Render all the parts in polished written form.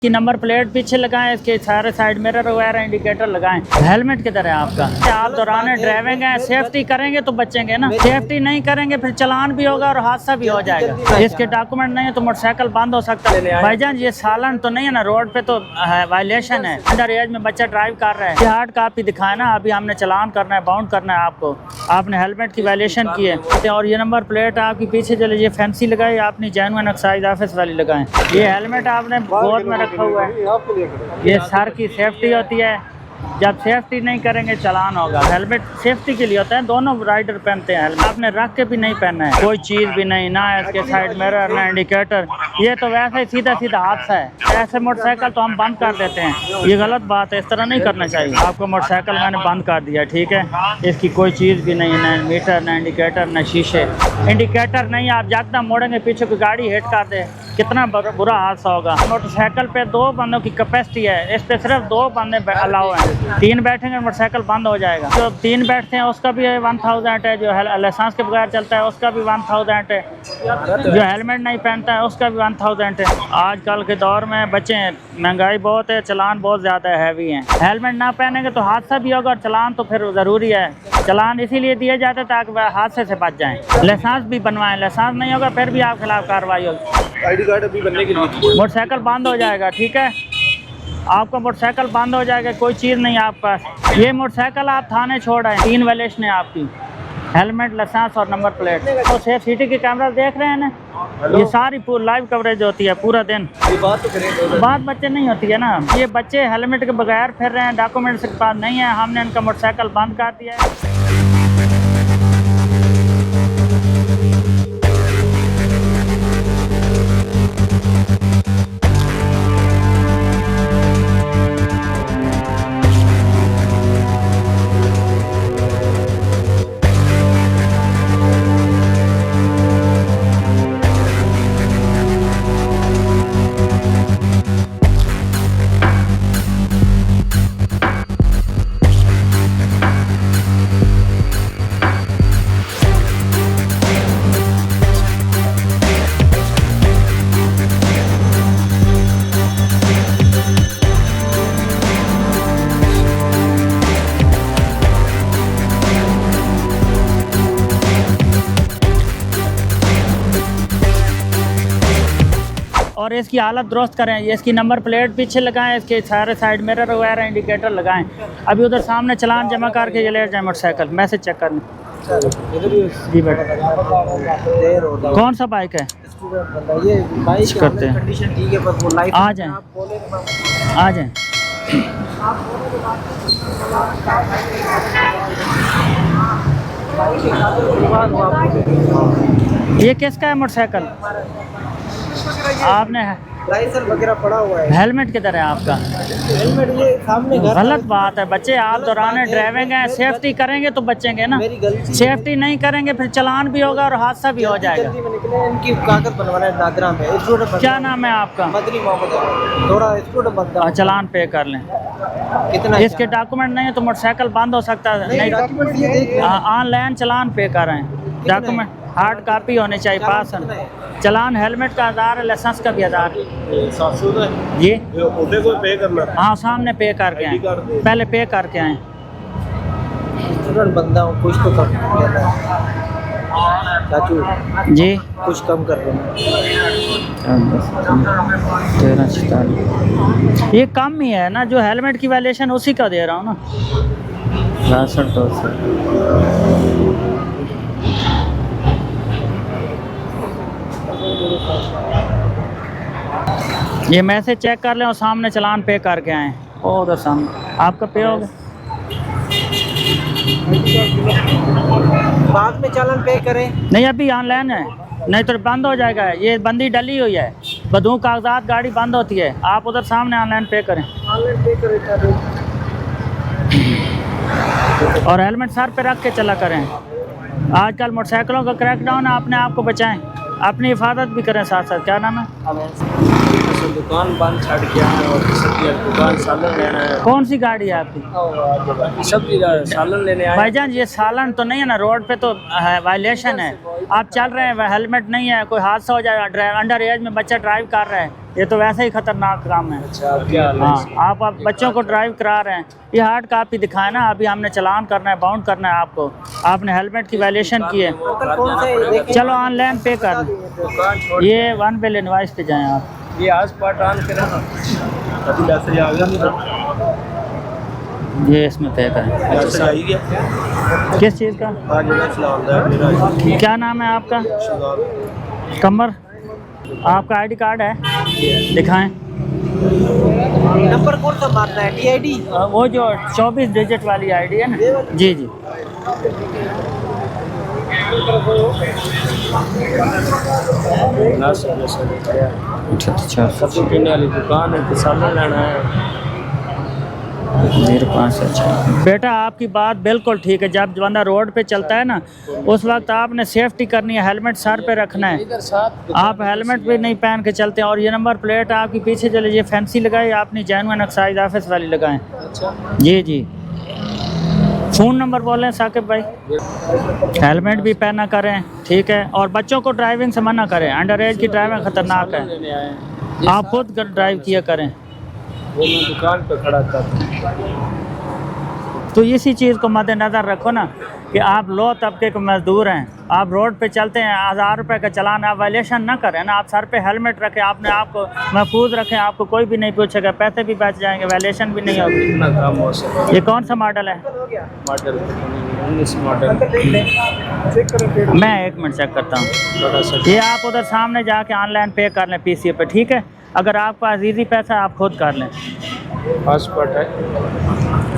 की number plate पीछे लगाएं, इसके सारे साइड मिरर वगैरह इंडिकेटर लगाएं। हेलमेट किधर है आपका? आप दौरान ड्राइविंग है, सेफ्टी करेंगे तो बचेंगे ना, सेफ्टी नहीं करेंगे फिर चलान भी होगा और हादसा भी हो जाएगा। इसके डॉक्यूमेंट नहीं है तो मोटरसाइकिल बंद हो सकता है। भाईजान ये सालन तो नहीं है ना, रोड पे तो वायलेशन है। अंडर एज में बच्चा ड्राइव कर रहा है, हार्ड कॉपी दिखाए ना, अभी हमने चलान करना है, बाउंड करना है आपको। आपने हेलमेट की वायलेशन की है और ये नंबर प्लेट आपकी पीछे जो ये फैंसी लगाई, आपने जेन्युइन एक्साइज ऑफिस वाली लगाएं। ये हेलमेट आपने गोद में रखा हुआ है, ये सर की सेफ्टी होती है। जब सेफ्टी नहीं करेंगे चलान होगा। हेलमेट सेफ्टी के लिए होता है, दोनों राइडर पहनते हैं हेलमेट। आपने रख के भी नहीं पहनना है, कोई चीज़ भी नहीं, ना इसके साइड मिरर ना इंडिकेटर। ये तो वैसे ही सीधा सीधा हादसा है। ऐसे मोटरसाइकिल तो हम बंद कर देते हैं, ये गलत बात है, इस तरह नहीं करना चाहिए। आपको मोटरसाइकिल मैंने बंद कर दिया, ठीक है, इसकी कोई चीज़ भी नहीं, ना मीटर ना इंडिकेटर ना शीशे। इंडिकेटर नहीं, आप यकदम मोड़ेंगे पीछे कोई गाड़ी हिट कर दे, कितना बुरा हादसा होगा। मोटरसाइकिल पे 2 बंदों की कैपेसिटी है, इस पे सिर्फ 2 बंदे अलाउ हैं। 3 बैठेंगे मोटरसाइकिल बंद हो जाएगा। जो 3 बैठते हैं उसका भी 1000 है, जो लाइसेंस के बगैर चलता है उसका भी 1000 है, जो हेलमेट नहीं पहनता है उसका भी 1000 है। आजकल के दौर में बच्चे, महंगाई बहुत है, चलान बहुत ज़्यादा हैवी हैं। हेलमेट ना पहनेंगे तो हादसा भी होगा और चलान तो फिर ज़रूरी है। चलान इसीलिए दिए जाते हैं ताकि वह हादसे से बच जाएँ। लाइसेंस भी बनवाएं, लाइसेंस नहीं होगा फिर भी आपके खिलाफ कार्रवाई होगी। आईडी कार्ड अभी बनने के लिए मोटरसाइकिल बंद हो जाएगा, ठीक है, आपका मोटरसाइकिल बंद हो जाएगा, कोई चीज़ नहीं आप पास। ये मोटरसाइकिल आप थाने छोड़ आए, 3 वायलेशन है आपकी, हेलमेट, लाइसेंस और नंबर प्लेट। तो सेफ सिटी के कैमरा देख रहे हैं ना, ये सारी पूरी लाइव कवरेज होती है पूरा दिन। बात तो करें, बात बच्चे नहीं होती है ना, ये बच्चे हेलमेट के बगैर फिर रहे हैं, डॉक्यूमेंट्स के पास नहीं है, हमने इनका मोटरसाइकिल बंद कर दिया है। और इसकी हालत दुरुस्त करें, ये इसकी नंबर प्लेट पीछे लगाएं, इसके सारे साइड मिरर वगैरह इंडिकेटर लगाएं। अभी उधर सामने चलान जमा करके ये ले जाए मोटरसाइकिल, मैसेज चेक कर लें। जी बेटा, कौन सा बाइक है? ये बाइक करते हैं, कंडीशन ठीक है, बस वो लाइट आ जाएं, आ जाएं। ये किसका है मोटरसाइकिल? आपने लाइसेंस वगैरह पड़ा हुआ है। हेलमेट किधर है आपका? हेलमेट ये सामने घर, गलत बात है बच्चे, आप दौरान ड्राइविंग है, सेफ्टी करेंगे तो बचेंगे ना, मेरी गलती, सेफ्टी नहीं करेंगे फिर चलान भी होगा और हादसा भी हो जाएगा। जल्दी में निकले, इनकी कागज बनवाना है नागरा में। क्या नाम है आपका? मदनी मोहम्मद, थोड़ा स्टूडेंट बनता है। चलान पे कर लें, कितना इसके डॉक्यूमेंट नहीं है तो मोटरसाइकिल बंद हो सकता है। नहीं, डॉक्यूमेंट ये देख, ऑनलाइन चलान पे कर रहे हैं, डॉक्यूमेंट हार्ड कॉपी होनी चाहिए पास। चलान हेलमेट का आधार है, लाइसेंस का भी आधार जी। को पे करना, हाँ सामने पे करके आए, पहले पे करके आए। स्टूडेंट बंदा हूँ, कुछ तो कम चाचू जी, कुछ कम कर देना। 13 ये कम ही है ना, जो हेलमेट की वायलेशन उसी का दे रहा हूँ ना। 62 ये मैसेज चेक कर लें और सामने चलान पे करके आए। ओ उधर सामने आपका पे हो गया, बाद में चालान पे करें। नहीं अभी ऑनलाइन है, नहीं तो बंद हो जाएगा। ये बंदी डली हुई है, बदू कागजात गाड़ी बंद होती है। आप उधर सामने ऑनलाइन पे करें, ऑनलाइन पे करें और हेलमेट सर पे रख के चला करें। आजकल मोटरसाइकिलों का क्रैकडाउन है, अपने आप को बचाएं, अपनी हिफाजत भी करें साथ साथ। क्या नाम है? दुकान बंद छड़ गया है और दुकान सालन लेना है। कौन सी गाड़ी है आपकी? सब सालन लेने आए भाईजान, ये सालन तो नहीं है ना, रोड पे तो वायलेशन है। आप चल रहे हैं, हेलमेट नहीं है, कोई हादसा हो जाएगा, अंडर एज में बच्चा ड्राइव कर रहा है, ये तो वैसे ही खतरनाक काम है। अच्छा क्या हाल है? हाँ, आप बच्चों को ड्राइव करा रहे हैं, ये हार्ड कॉपी दिखाए ना, अभी हमने चालान करना है, बाउंड करना है आपको, आपने हेलमेट की वायलेशन की है। चलो ऑनलाइन पे कर, दुकान छोड़ ये वन बिल इनवाइस पे जाएं आप। ये आज पार्ट ऑन करा ना अभी मैसेज आ गया ये इसमें पे करें। मैसेज आ ही गया किस चीज़ का? आज मैसेज आता है मेरा क्या नाम है आपका? कमर, आपका आईडी कार्ड है, दिखाएं। नंबर कौन सा मारना है? TID? वो जो 24 डिजिट वाली आईडी है ना, जी जी। अच्छा, सब्जी पीने वाली दुकान है, किसान लेना है मेरे पास। अच्छा बेटा, आपकी बात बिल्कुल ठीक है। जब बंदा रोड पे चलता है ना, उस वक्त आपने सेफ्टी करनी है, हेलमेट सर पे रखना है। आप हेलमेट भी नहीं पहन के चलते हैं। और ये नंबर प्लेट आपकी पीछे चले, ये फैंसी लगाई, आपने जेन्युइन एक्साइज ऑफिस वाली लगाएं। जी जी। फ़ोन नंबर बोलें साकिब भाई। हेलमेट भी पहना करें, ठीक है। और बच्चों को ड्राइविंग से मना करें, अंडर एज की ड्राइविंग ख़तरनाक है। आप खुद ड्राइव किया करें। वो मैं दुकान पे खड़ा था। तो इसी चीज़ को मद्देनज़र रखो ना कि आप लो तबके के मजदूर हैं, आप रोड पे चलते हैं, 1000 रुपये का चलान, आप वायलेशन ना करें ना। आप सर पे हेलमेट रखें, आपने आपको महफूज रखें, आपको कोई भी नहीं पूछेगा, पैसे भी बच जाएंगे, वायलेशन भी नहीं होगी। इतना काम हो सकता ये कौन सा मॉडल है? मॉडल 19 मॉडल मैं 1 मिनट चेक करता हूँ। बड़ा सा ये आप उधर सामने जाके ऑनलाइन पे कर लें PCA पे, ठीक है। अगर आपके पास ईजी पैसा है आप खुद कर लें। पासपोर्ट है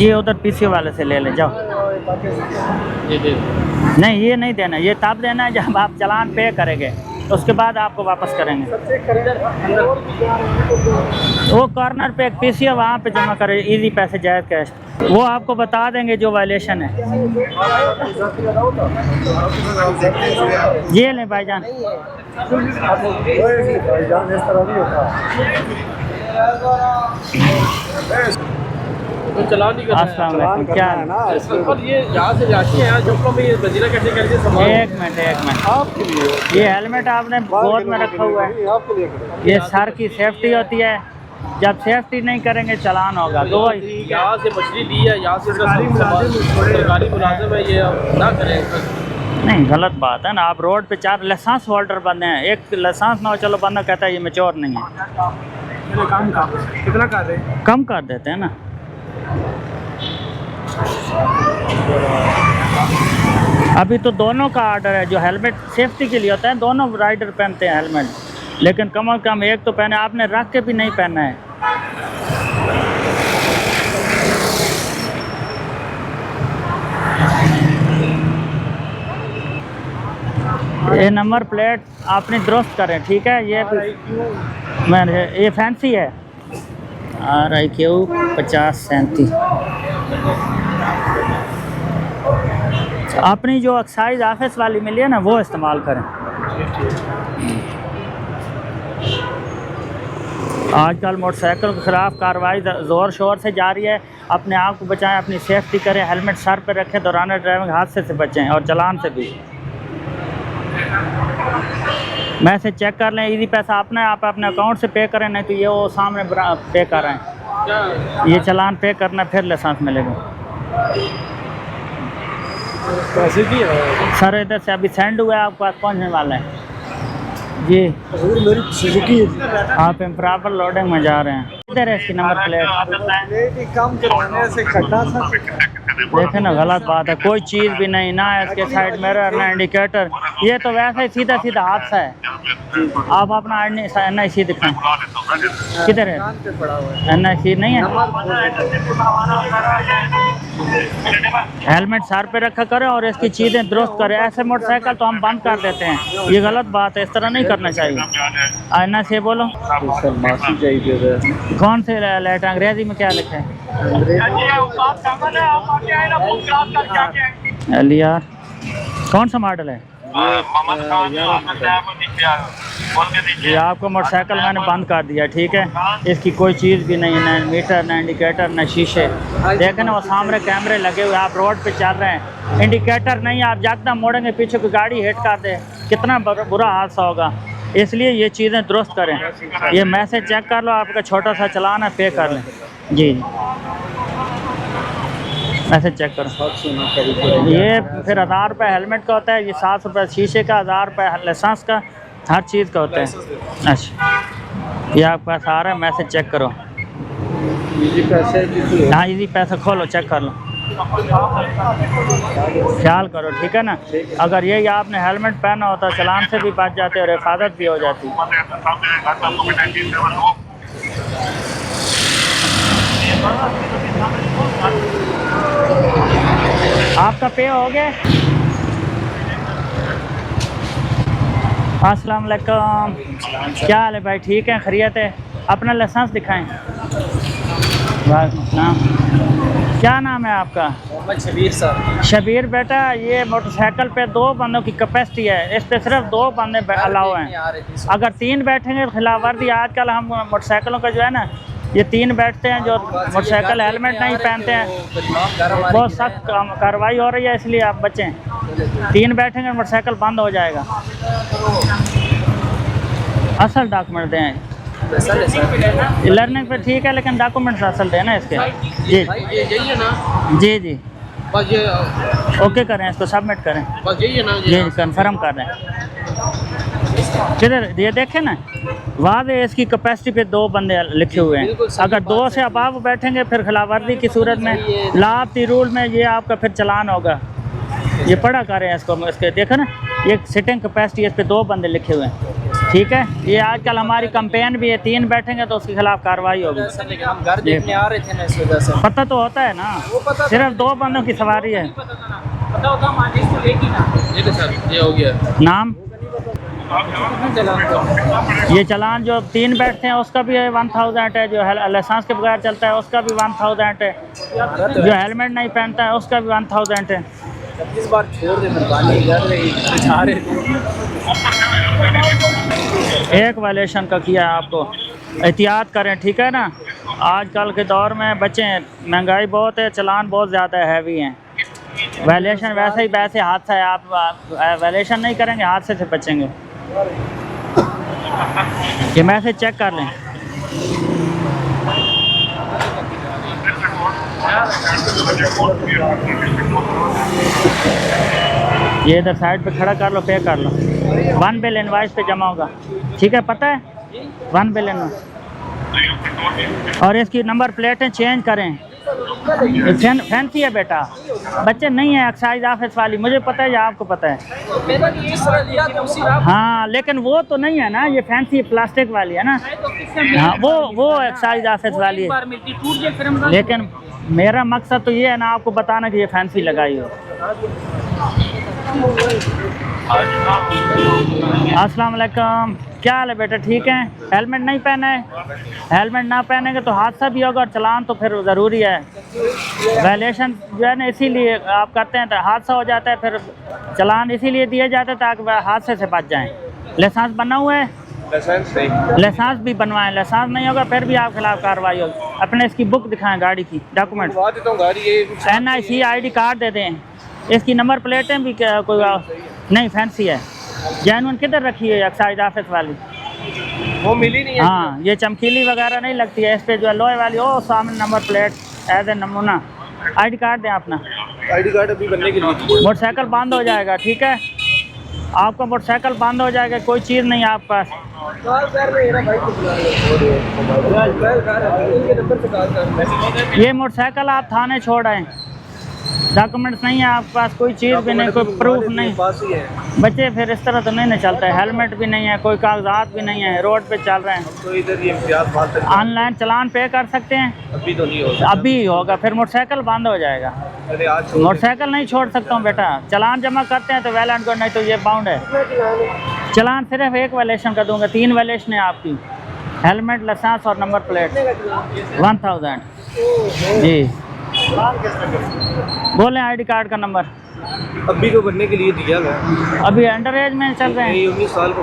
ये उधर PCA वाले से ले लें, जाओ। ये दे नहीं, ये नहीं देना, ये तब देना है जब आप चालान पे करेंगे, उसके बाद आपको वापस करेंगे। वो कॉर्नर पे एक PCA, वहाँ पे जमा करें, इजी पैसे जायज़ कैश, वो आपको बता देंगे जो वायलेशन है। ये लें भाईजान। तो चलान नहीं करना अस्सलाम वालेकुम, क्या हाल है? है ये यहाँ से जाती है यहाँ जो में ये बजीरा कैसे करके सामान एक मिनट। आपके लिए ये हेलमेट आपने गोद में रखा हुआ है, आपके लिए ये सर की सेफ्टी होती है। जब सेफ्टी नहीं करेंगे चालान होगा। तो यहाँ से मछली दी है, यहाँ से सरकारी मुलाजिम है, ये ना करें। नहीं, गलत बात है ना। आप रोड पे 4 लाइसेंस होल्डर बंदे हैं, एक लाइसेंस ना हो, चलो बंदा कहता है ये मैच्योर नहीं है, काम कितना कर रहे हैं? कम कर देते हैं ना। अभी तो दोनों का आर्डर है, जो हेलमेट सेफ्टी के लिए होता है, दोनों राइडर पहनते हैं हेलमेट, लेकिन कम से कम एक तो पहने। आपने रख के भी नहीं पहना है। ये नंबर प्लेट आपने दुरुस्त करें, ठीक है। ये फैंसी है, RIQ 5037। अपनी जो एक्साइज ऑफिस वाली मिली है ना, वो इस्तेमाल करें। आजकल मोटरसाइकिल के खिलाफ कार्रवाई ज़ोर शोर से जारी है। अपने आप को बचाएं, अपनी सेफ्टी करें, हेलमेट सर पर रखें, दौरान ड्राइविंग हादसे से बचें और चालान से भी। मैसेज चेक कर लें, इजी पैसा अपना आप अपने अकाउंट से पे करें, नहीं तो ये वो सामने पे कर रहे हैं। ये चालान पे करना, फिर लाइसेंस मिलेगा। पैसे की है सर इधर से अभी सेंड हुआ है, आपके पास पहुँचने वाला है जी। मेरी सुजुकी है। आप इम्प्रॉपर लोडिंग में जा रहे हैं। इधर है इसकी नंबर प्लेट। काम करवाने से खड्डा था। देखे ना, गलत बात है। कोई चीज़ भी नहीं, ना इसके साइड मिरर, ना इंडिकेटर, ये तो वैसे ही सीधा सीधा हादसा है। आप अपना NIC दिखाएं, किधर है? NIC नहीं है। हेलमेट सर पे रखा करें और इसकी चीज़ें दुरुस्त करें। ऐसे मोटरसाइकिल तो हम बंद कर देते हैं, ये गलत बात है, इस तरह नहीं करना चाहिए। NIC बोलो। माफी चाहिए। कौन से लेटर अंग्रेजी में क्या लिखा है? LR कौन सा मॉडल है? ये आपको मोटरसाइकिल मैंने बंद कर दिया, ठीक है। इसकी कोई चीज़ भी नहीं, ना मीटर, ना इंडिकेटर, ना शीशे। देखें ना, वो सामने कैमरे लगे हुए, आप रोड पे चल रहे हैं, इंडिकेटर नहीं, आप एकदम मोड़ेंगे पीछे कोई गाड़ी हिट कर दे, कितना बुरा हादसा होगा। इसलिए ये चीज़ें दुरुस्त करें। ये मैसेज चेक कर लो, आपका छोटा सा चालान है, पे कर लें। जी मैसेज चेक करो। ये फिर 1000 रुपये हेलमेट का होता है, ये 700 रुपये शीशे का, 1000 रुपये लाइसेंस का, हर चीज़ का होता है। अच्छा ये आपके पास आ रहा है, मैसेज चेक करो। हाँ इजी पैसा खोलो, चेक कर लो, ख्याल करो, ठीक है ना। अगर यही आपने हेलमेट पहना होता चालान से भी बच जाते और हिफाजत भी हो जाती। आपका पे हो गया। अस्सलाम वालेकुम, क्या हाल है भाई, ठीक है, खैरियत है? अपना लाइसेंस दिखाएं। वालेकुम सलाम, क्या नाम है आपका? मोहम्मद शबीर सर। शबीर बेटा, ये मोटरसाइकिल पे 2 बंदों की कैपेसिटी है, इस पे सिर्फ 2 बंदे अलाउ हैं। अगर 3 बैठेंगे तो खिलाफ वर्जी। आजकल हम मोटरसाइकिलों का जो है ना, ये 3 बैठते हैं जो मोटरसाइकिल हेलमेट नहीं पहनते हैं, बहुत सख्त कार्रवाई हो रही है, इसलिए आप बचें। 3 बैठेंगे मोटरसाइकिल बंद हो जाएगा। असल डॉक्यूमेंट दें, लर्निंग पे ठीक है, लेकिन डॉक्यूमेंट्स असल देना इसके। जी जी जी बस ये ओके करें, इसको सबमिट करें। बस यही है ना जी कंफर्म कर रहे हैं। किधर ये देखें ना, वाज़े इसकी कैपेसिटी पे 2 बंदे लिखे हुए हैं। अगर 2 से अबाव बैठेंगे फिर खिलाफवर्जी की सूरत में लापती रूल में ये आपका फिर चालान होगा। ये पढ़ा कर रहे हैं इसको, इसके देखो ना, ये सिटिंग कैपेसिटी, इस पे 2 बंदे लिखे हुए हैं, ठीक है। ये आजकल हमारी कंपेन भी है, 3 बैठेंगे तो उसके खिलाफ कार्रवाई होगी। हम घर देखने आ रहे थे ना, इस वजह से पता तो होता है ना, सिर्फ 2 बंदों की सवारी है। पता होता मालिक को लेगी ना। ये सर ये हो गया नाम ये चालान जो 3 बैठते हैं उसका भी 1000 है, जो लाइसेंस के बगैर चलता है उसका भी 1000 है, जो हेलमेट नहीं पहनता है उसका भी 1000 है। इस बार छोड़ दे मेहरबानी, जा रहे एक वायलेशन का किया है आपको, एहतियात करें, ठीक है ना। आजकल के दौर में बचें, महंगाई बहुत है, चालान बहुत ज़्यादा हैवी हैं। वायलेशन वैसे ही वैसे हादसा है, आप वायलेशन नहीं करेंगे हादसे से बचेंगे। ये मैसेज चेक कर लें। ये इधर साइड पे खड़ा कर लो, पे कर लो, 1 बिल इनवाइस पे जमा होगा, ठीक है, पता है 1 बिल इनवाइस। और इसकी नंबर प्लेटें चेंज करें, फैंसी है बेटा, बच्चे नहीं है एक्साइज ऑफिस वाली, मुझे पता है या आपको पता है। हाँ लेकिन वो तो नहीं है ना, ये फैंसी प्लास्टिक वाली है ना। हाँ वो एक्साइज ऑफिस वाली है, लेकिन मेरा मकसद तो ये है ना आपको बताना कि ये फैंसी लगाई हो। अस्सलाम वालेकुम, क्या हाल है बेटा, ठीक है? हेलमेट नहीं पहना है? हेलमेट ना पहनेंगे तो हादसा भी होगा और चालान तो फिर ज़रूरी है। वायलेशन जो है ना इसीलिए आप करते हैं, तो हादसा हो जाता है, फिर चालान इसीलिए दिए जाते हैं ताकि हादसे से बच जाएं। लाइसेंस बना हुआ है? लाइसेंस भी बनवाएं, लाइसेंस नहीं होगा फिर भी आप खिलाफ कार्रवाई होगी। अपने इसकी बुक दिखाएं, गाड़ी की डॉक्यूमेंट, NIC ID कार्ड दे दें। इसकी नंबर प्लेटें भी कोई नहीं, फैंसी है, जैनुअन किधर रखी है एक्साइज ऑफिस वाली? वो मिली नहीं है। हाँ ये चमकीली वगैरह नहीं लगती है, इस पे जो है लोहे वाली, ओ सामने नंबर प्लेट एज ए नमूना। ID कार्ड दें अपना। ID कार्ड अभी बनने के लिए मोटरसाइकिल बंद हो जाएगा, ठीक है, आपका मोटरसाइकिल बंद हो जाएगा, कोई चीज़ नहीं है आपके पास। ये मोटरसाइकिल आप थाने छोड़ आए, डॉक्यूमेंट्स नहीं है आपके पास, कोई चीज़ भी नहीं, कोई प्रूफ नहीं। बच्चे फिर इस तरह तो नहीं ना चलता है, हेलमेट भी नहीं है, कोई कागजात भी नहीं है, रोड पे चल रहे हैं। तो इधर ये ऑनलाइन चालान पे कर सकते हैं? अभी तो नहीं होगा, अभी होगा, फिर मोटरसाइकिल बंद हो जाएगा। अरे आज मोटरसाइकिल नहीं छोड़ सकता हूँ बेटा, चालान जमा करते हैं तो वेल एंड गुड, नहीं तो ये बाउंड है। चालान सिर्फ 1 वायलेशन का दूंगा, 3 वायलेशन है आपकी, हेलमेट, लाइसेंस और नंबर प्लेट, 1000। जी बोलें ID कार्ड का नंबर। अभी तो बनने के लिए दिया गया, अभी अंडर एज में चल रहे हैं, 19 साल को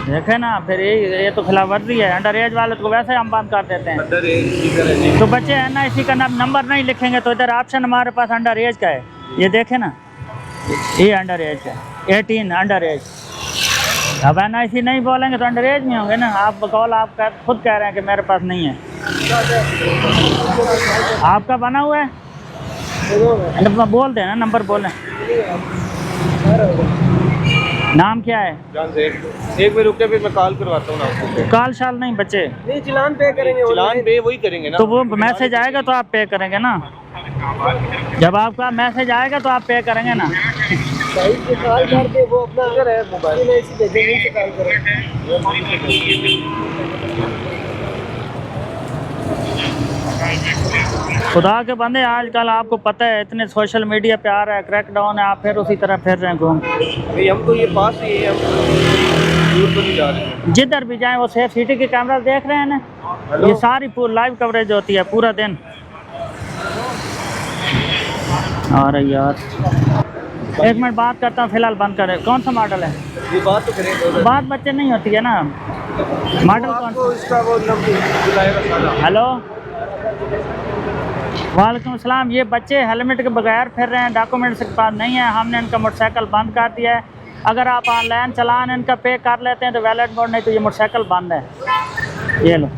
देखे ना, फिर ये तो खिलाफ वर्जी है। अंडर एज वाले को वैसे हम बंद कर देते हैं। अंडर एज तो बच्चे NIC का नंबर नहीं लिखेंगे तो इधर ऑप्शन हमारे पास अंडर एज का है, ये देखे ना, ये अंडर एज है, 18 अंडर एज। अब NIC नहीं बोलेंगे तो अंडर एज में होंगे ना। आप बकौल आप खुद कह रहे हैं कि मेरे पास नहीं है। आपका बना हुआ है? बोल देना, नंबर बोलें। नाम क्या है? एक मिनट रुक के फिर मैं कॉल करवाता हूँ आपको। कॉल शाल नहीं बच्चे, नहीं चलान पे करेंगे, चलान पे वही करेंगे ना। तो वो मैसेज आएगा तो आप पे करेंगे ना। जब आपका मैसेज आएगा तो आप पे करेंगे ना। कॉल करके वो अपना अगर है मोबाइल ऐसे भेजेंगे से कॉल करें। खुदा के बंदे, आजकल आपको पता है इतने सोशल मीडिया पे आ रहा है, क्रैकडाउन है, आप फिर उसी तरह फिर रहे हैं घूम। हम तो ये पास ही है, हम दूर तो नहीं जा रहे। जिधर भी जाएं वो सेफ सिटी के कैमरा देख रहे हैं ना। ये सारी पूरी लाइव कवरेज होती है पूरा दिन। अरे यार एक मिनट बात करता हूँ, फिलहाल बंद करें। कौन सा मॉडल है? ये बात तो करें, बात बच्चे नहीं होती है ना। मॉडल कौन सा? इसका वो हेलो, वालेकुम सलाम। ये बच्चे हेलमेट के बगैर फिर रहे हैं, डॉक्यूमेंट्स के पास नहीं है। हमने इनका मोटरसाइकिल बंद कर दिया है। अगर आप ऑनलाइन चलान इनका पे कर लेते हैं तो वैलिड मोड, नहीं तो ये मोटरसाइकिल बंद है। ये लो।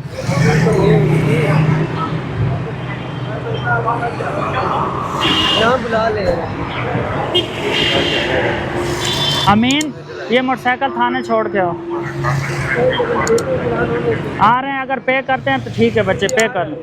बुला ले अमीन, ये मोटरसाइकिल थाने छोड़ के आओ। आ रहे हैं, अगर पे करते हैं तो ठीक है बच्चे, पे कर लो।